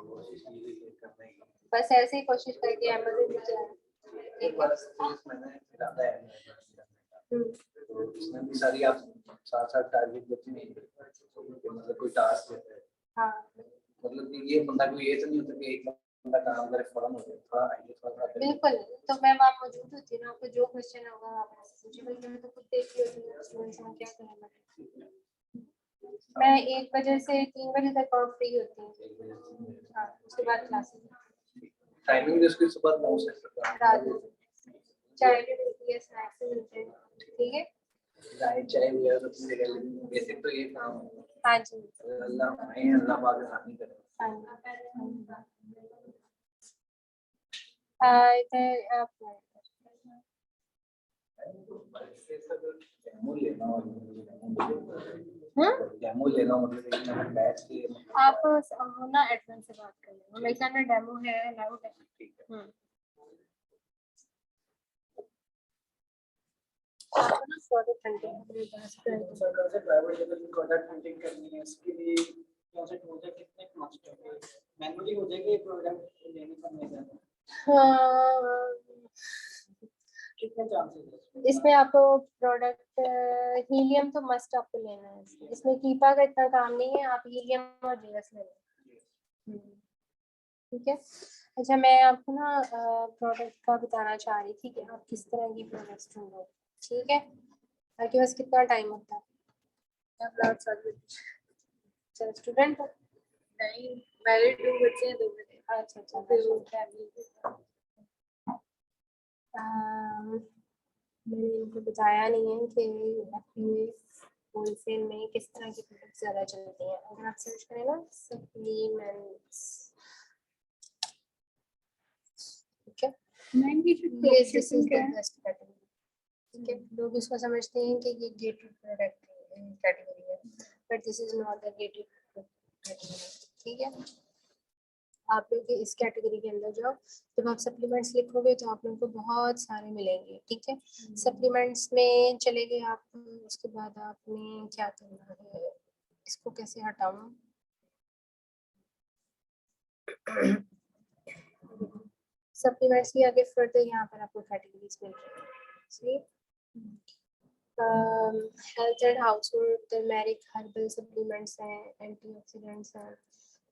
कोशिश ये करने की, बस ऐसे ही कोशिश करके अमेज़न में जाए। एक बार मैंने इरादा है तो उसमें भी सारी आप साथ टारगेट देते हैं, मतलब कोई टास्क देते हैं। हाँ, मतलब कि ये बंदा कोई ये तो नहीं होता कि एक बंदा काम करे फौरन हो जाए, थोड़ा आइए थोड़ा बिल्कुल। तो मैं वहाँ मौजूद होती ना, आपको जो क्वेश्चन होगा आप मुझे बोलिए, मैं तो खुद देखती होती हूँ स्टूडेंट्स को क्या करना। मैं 1 बजे से 3 बजे तक और फ्री होती हूँ। हाँ, उसके बाद क्लासेस। टाइमिंग भी उसकी सुबह 9 से रात में चाय भी मिलती है, स्नैक्स भी मिलते हैं, ठीक है। चाय वगैरह सब चीजें कर लेंगे, बेसिक तो ये काम है। हाँ जी, अल्लाह पाक आसानी करे। हाँ इधर आप डेमो लेना और डेमो लेना मतलब बैच के आप ना एडमिन से बात कर लेना, मेरे ख्याल में डेमो है अलाउड है। ठीक है। आपको ना प्रोडक्ट हंटिंग सरकार से प्राइवेट लेवल की प्रोडक्ट हंटिंग करनी है, इसके लिए कौन से टूल्स है, कितने कॉस्ट होंगे, मैनुअली हो जाएगी प्रोडक्ट लेने का नहीं, कितने चांसेस है इसमें आपको प्रोडक्ट हीलियम तो मस्ट आपको लेना है। इसमें कीपा का इतना काम नहीं है, आप हीलियम और जेएस ले लें, ठीक है। अच्छा, मैं आपको ना प्रोडक्ट का बताना चाह रही थी कि आप किस तरह की प्रोडक्ट्स ढूंढो, ठीक है। आपके पास कितना टाइम होता है? चलो स्टूडेंट नहीं, मैरिड 2 बच्चे हैं, 2 बच्चे। अच्छा अच्छा, मैंने इनको बताया नहीं है कि होलसेल में किस तरह की प्रोडक्ट्स ज़्यादा चलती हैं। अगर आप सर्च करें ना सप्लीमेंट्स, ठीक है, मैम ये जो ये दिस इज dropshipping द है बेस्ट कैटेगरी। ठीक है, लोग इसको समझते हैं कि ये गेटेड प्रोडक्ट कैटेगरी है, but this is not the gated category. ठीक है, आप लोग इस कैटेगरी के अंदर जाओ, जब आप सप्लीमेंट्स लिखोगे तो आप लोगों को बहुत सारे मिलेंगे। ठीक है, सप्लीमेंट्स में चले गए आप, उसके बाद आपने क्या करना है, इसको कैसे हटाऊं, सप्लीमेंट्स की आगे फर्दर यहाँ पर आपको कैटेगरीज मिल रही है। Health and household turmeric herbal supplements हैं, एंटीऑक्सीडेंट्स हैं।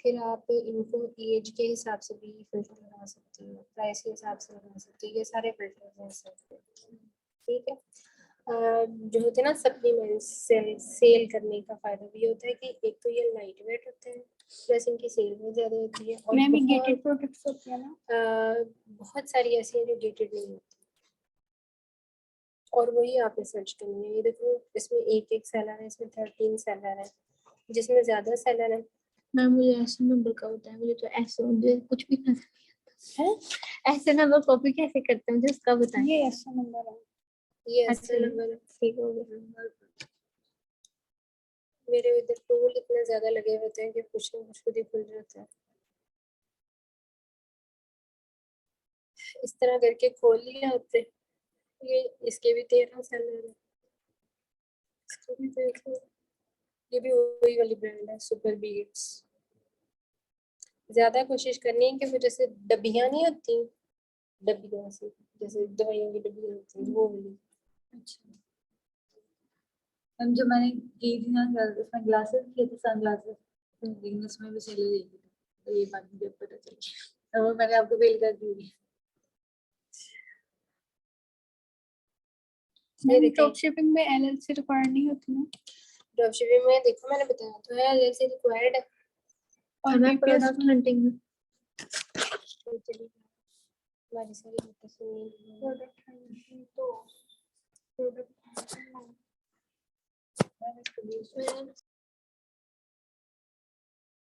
फिर आप इनको एज के हिसाब से भी फिल्टर लगा सकती हो, प्राइस के हिसाब से लगा सकती हो, ये सारे फिल्टर हैं इसमें। ठीक है, जो होते हैं ना सप्लीमेंट्स सेल करने का फायदा भी होता है कि एक तो ये लाइट वेट होते हैं, प्लस इनकी सेल बहुत ज़्यादा होती है, और मैम ये बहुत गेटेड प्रोडक्ट्स होते हैं ना। बहुत सारी ऐसी हैं जो गेटेड नहीं होती, और वही आपने सर्च करनी है। ये देखो, इसमें एक सेलर है, इसमें 13 सेलर है, जिसमें ज़्यादा सेलर है। मैम मुझे ऐसे नंबर का होता है, मुझे तो ऐसे मुझे कुछ भी नजर नहीं आता है। ऐसे नंबर कॉपी कैसे करते हैं मुझे उसका बताएं। ये ऐसा नंबर है। ये ऐसा अच्छा। नंबर है, ठीक हो गया। मेरे इधर टूल इतने ज्यादा लगे होते हैं कि कुछ ना कुछ खुद ही खुल जाता है। इस तरह करके खोल लिया आपने, ये इसके भी 13 सेलर है, इसको भी देखो, ये भी वही वाली ब्रांड है, सुपर बीट्स। ज्यादा कोशिश करनी है कि वो जैसे डब्बियां नहीं होती, डब्बियां से जैसे दवाइयों की डब्बियां होती हैं वो वाली। अच्छा मैम, जो मैंने की थी ना उसमें ग्लासेस किए थे, सनग्लासेस, लेकिन उसमें भी सेल रही थी, तो ये बात मुझे पता चली, तो वो मैंने आपको मेल कर दी। ये देखें, ड्रॉपशिपिंग में एलएलसी रिक्वायर्ड नहीं होती ना। ड्रॉपशिपिंग में देखो मैंने बताया तो है, जैसे रिक्वायर्ड है। और मैं बीपीएस प्रोडक्ट हंटिंग में तो चलिए हमारी सारी बातें सुनिए। प्रोडक्ट तो प्रोडक्ट